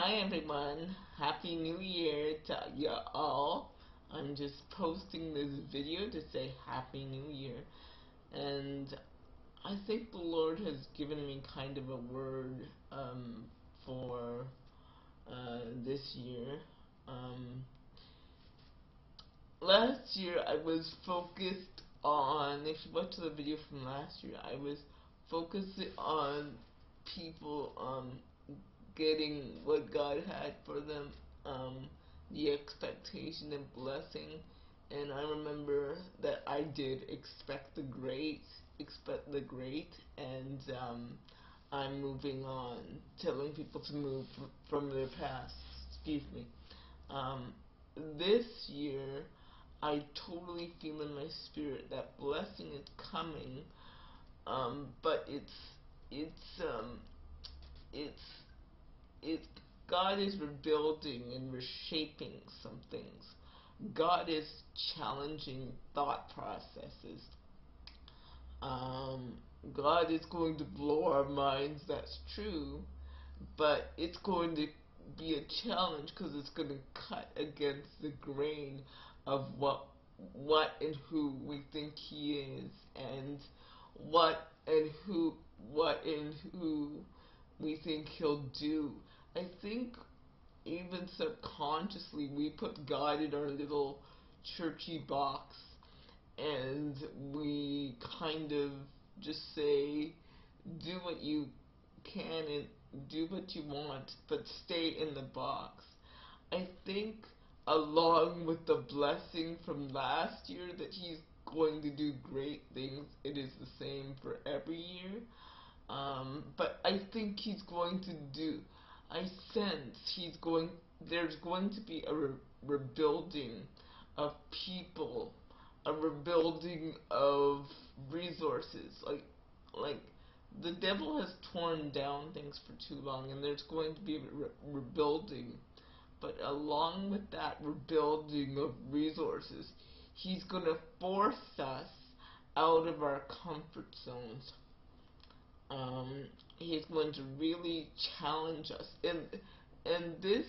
Hi everyone, Happy New Year to you all. I'm just posting this video to say Happy New Year, and I think the Lord has given me kind of a word for this year. Last year I was focused on, if you watch the video from last year, I was focusing on people getting what God had for them, the expectation and blessing. And I remember that I did expect the great, and I'm moving on, telling people to move from their past. Excuse me. This year, I totally feel in my spirit that blessing is coming, but it's God is rebuilding and reshaping some things. God is challenging thought processes. God is going to blow our minds, that's true, but it's going to be a challenge because it's going to cut against the grain of what and who we think He is, and what and who we think He'll do. I think even subconsciously we put God in our little churchy box, and we kind of just say, do what you can and do what you want, but stay in the box. I think along with the blessing from last year that He's going to do great things, it is the same for every year. But I think He's going to do, I sense there's going to be a rebuilding of people, a rebuilding of resources. Like the devil has torn down things for too long, and there's going to be a rebuilding. But along with that rebuilding of resources, He's going to force us out of our comfort zones. He's going to really challenge us, and this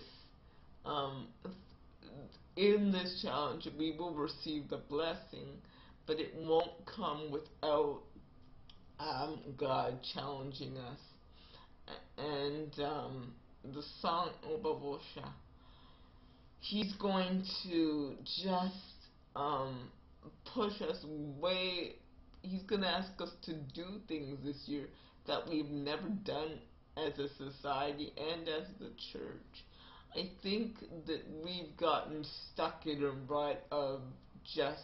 in this challenge we will receive the blessing, but it won't come without God challenging us. And the song Obabosha, He's going to just push us way. He's going to ask us to do things this year that we've never done as a society and as the church. I think that we've gotten stuck in a rut of just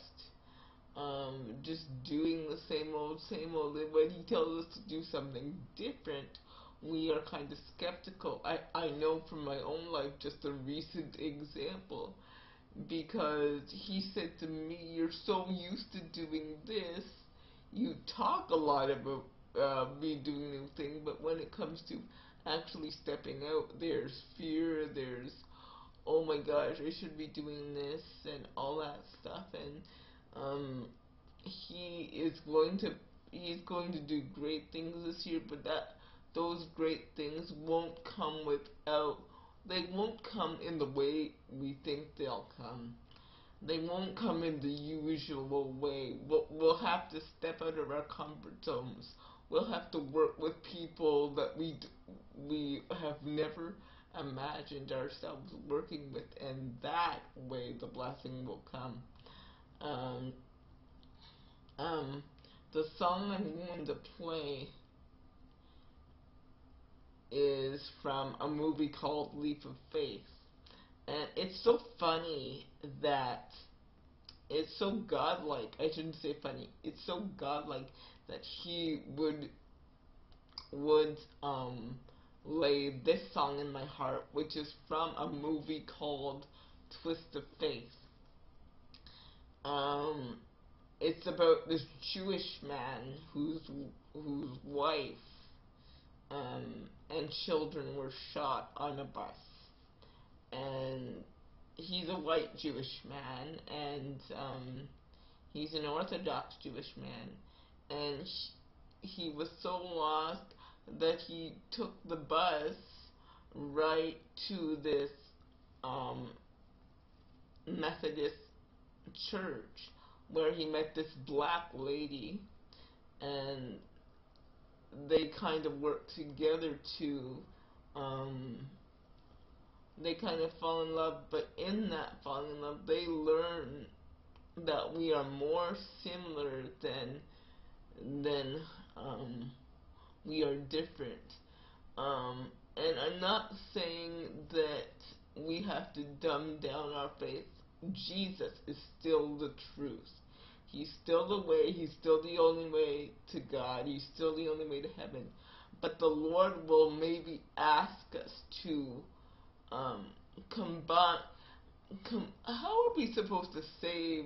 doing the same old. And when He tells us to do something different, we are kind of skeptical. I know from my own life just a recent example, because He said to me, you're so used to doing this, you talk a lot about me doing new things, but when it comes to actually stepping out, there's fear, there's, oh my gosh, I should be doing this, and all that stuff. And He's going to do great things this year, but those great things won't come they won't come in the way we think they'll come. They won't come in the usual way. We'll have to step out of our comfort zones. We'll have to work with people that we have never imagined ourselves working with, and that way the blessing will come. The song I'm going to play is from a movie called Leap of Faith. And it's so funny that it's so godlike. I shouldn't say funny. It's so godlike that He would lay this song in my heart, which is from a movie called Twist of Faith. It's about this Jewish man whose wife and children were shot on a bus. And he's a white Jewish man, and he's an Orthodox Jewish man, and he was so lost that he took the bus right to this um, Methodist church where he met this black lady, and they kind of work together to um, they kind of fall in love, but in that falling in love they learn that we are more similar than we are different. And I'm not saying that we have to dumb down our faith. Jesus is still the truth. He's still the way. He's still the only way to God. He's still the only way to heaven. But the Lord will maybe ask us to combine. How are we supposed to save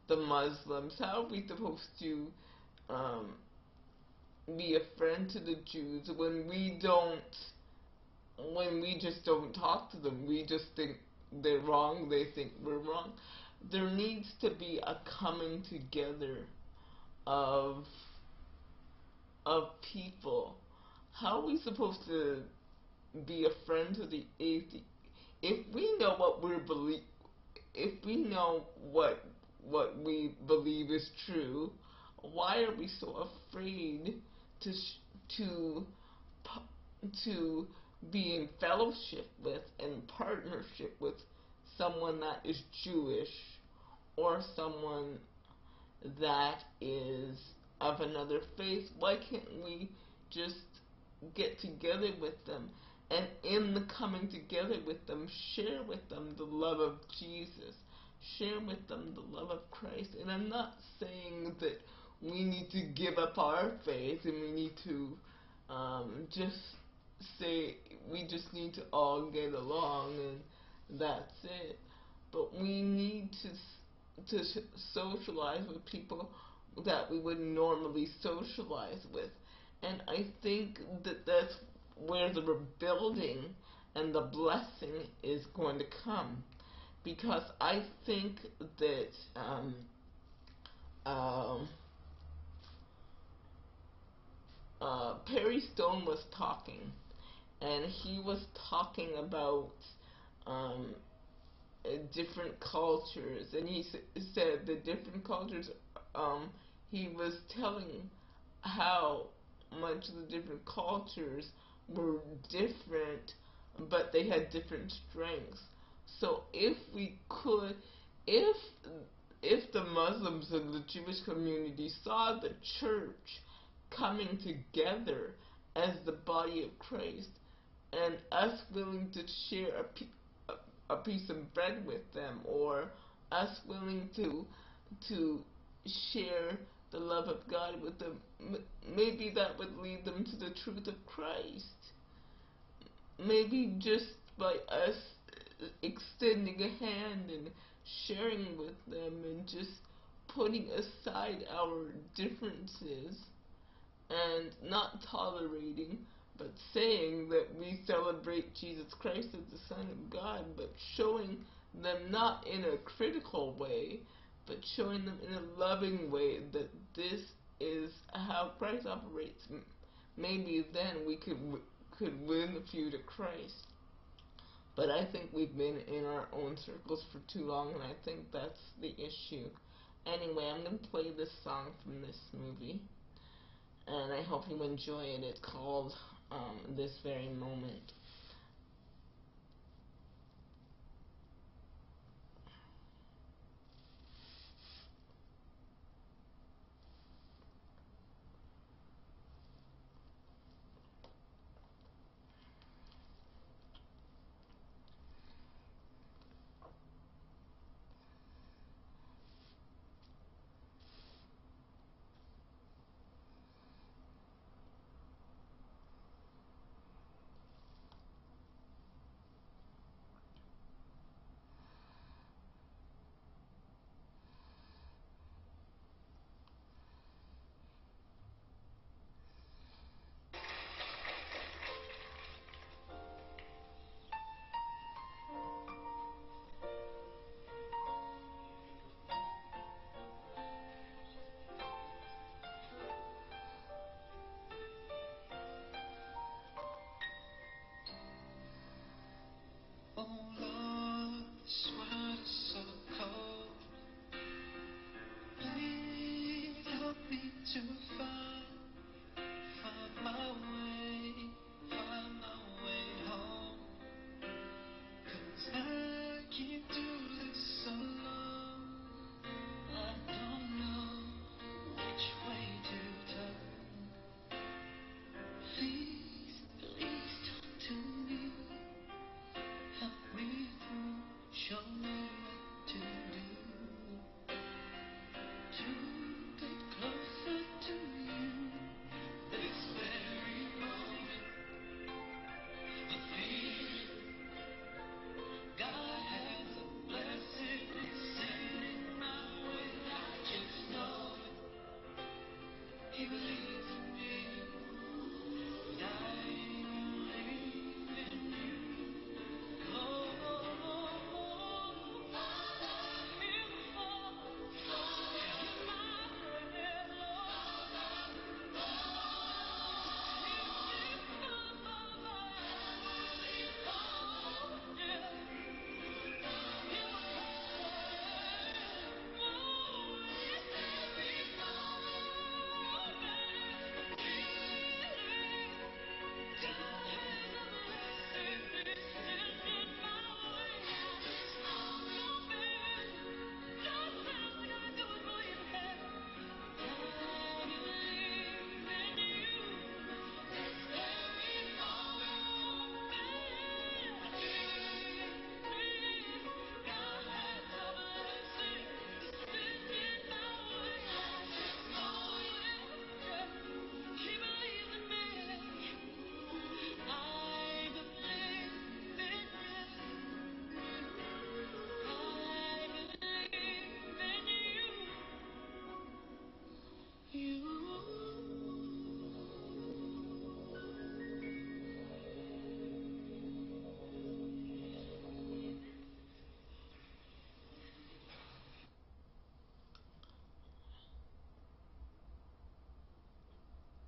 the Muslims? How are we supposed to be a friend to the Jews when we just don't talk to them? We just think they're wrong, they think we're wrong. There needs to be a coming together of people. How are we supposed to be a friend to the atheist if we know what we're if we know what we believe is true? Why are we so afraid to to be in fellowship with and partnership with someone that is Jewish or someone that is of another faith? Why can't we just get together with them, and in the coming together with them, share with them the love of Jesus, share with them the love of Christ? And I'm not saying that we need to give up our faith and we need to just say we just need to all get along and that's it. But we need to socialize with people that we would normally socialize with. And I think that that's where the rebuilding and the blessing is going to come. Because I think that Perry Stone was talking, and he was talking about different cultures, and he said the different cultures, he was telling how much the different cultures were different, but they had different strengths. So if we could, if the Muslims and the Jewish community saw the church coming together as the body of Christ, and us willing to share a piece of bread with them, or us willing to share the love of God with them, maybe that would lead them to the truth of Christ. Maybe just by us extending a hand and sharing with them and just putting aside our differences and not tolerating, but saying that we celebrate Jesus Christ as the Son of God, but showing them not in a critical way, but showing them in a loving way that this is how Christ operates. Maybe then we could win a few to Christ. But I think we've been in our own circles for too long, and I think that's the issue. Anyway, I'm going to play this song from this movie, and I hope you enjoy it. It's called This Very Moment. to find my way home. 'Cause I can't do this alone. I don't know which way to turn. Please, please talk to me. Help me through. Show me what to do. To get closer to you. This very moment, I feel God has a blessing sending my way. I just know He believes in me. And I believe in you. Oh, hear my prayer, Lord.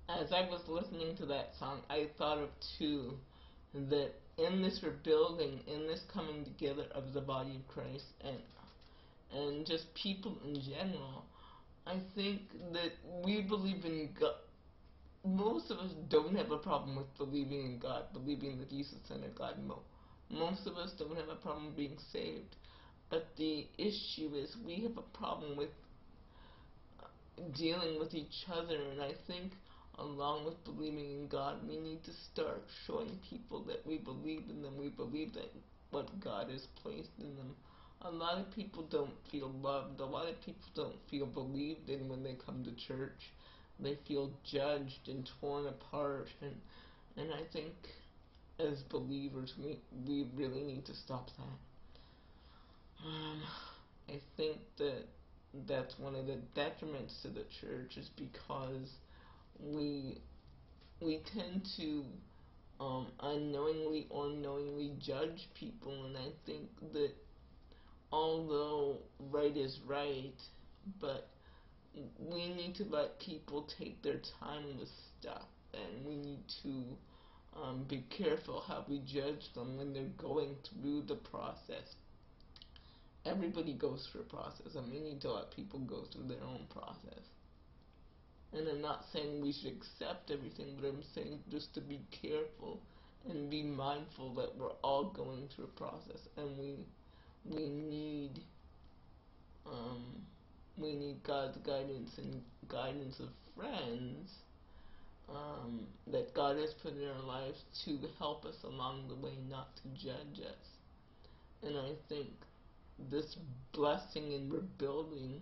As I was listening to that song, I thought of too that in this rebuilding, in this coming together of the body of Christ, and just people in general, I think that we believe in God. Most of us don't have a problem with believing in God, believing that He's the Son of God. Most of us don't have a problem being saved. But the issue is we have a problem with dealing with each other, and I think along with believing in God, we need to start showing people that we believe in them. We believe that what God has placed in them. A lot of people don't feel loved. A lot of people don't feel believed in when they come to church. They feel judged and torn apart, and I think as believers we really need to stop that. I think that that's one of the detriments to the church, is because we tend to unknowingly or knowingly judge people, and I think that although right is right, but we need to let people take their time with stuff, and we need to be careful how we judge them when they're going through the process. Everybody goes through a process, and we need to let people go through their own process. And I'm not saying we should accept everything, but I'm saying just to be careful and be mindful that we're all going through a process, and we need God's guidance and guidance of friends that God has put in our lives to help us along the way, not to judge us. And I think this blessing in rebuilding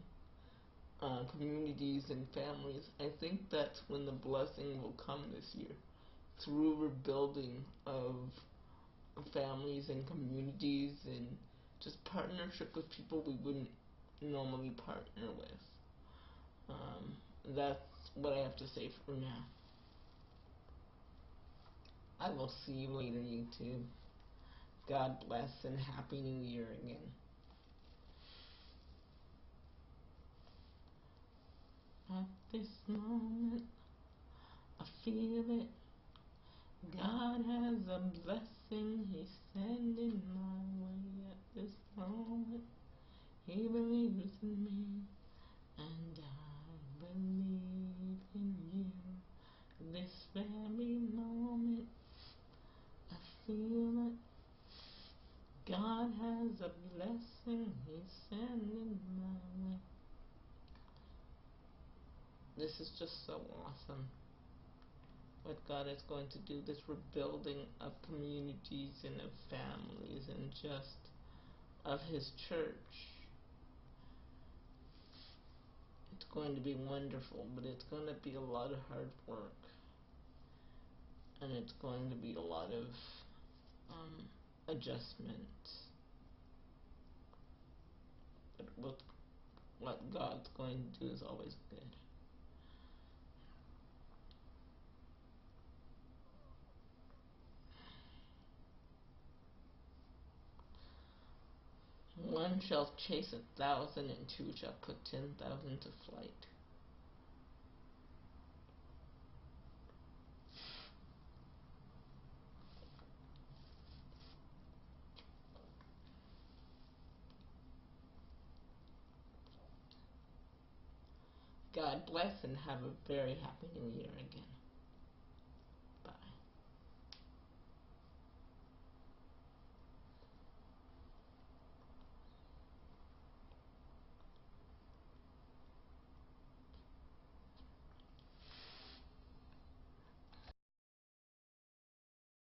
communities and families, I think that's when the blessing will come this year, through rebuilding of families and communities and just partnership with people we wouldn't normally partner with. That's what I have to say for now. I will see you later, YouTube. God bless and Happy New Year again. At this moment, I feel it. God has a blessing He's sending my way. At this moment, He believes in me, and I believe in you. This very moment, I feel it. God has a blessing He's sending my way. This is just so awesome. What God is going to do, this rebuilding of communities and of families and just of His church. It's going to be wonderful, but it's going to be a lot of hard work. And it's going to be a lot of adjustment. But what God's going to do is always good. One shall chase 1,000, and two shall put 10,000 to flight. God bless and have a very happy new year again.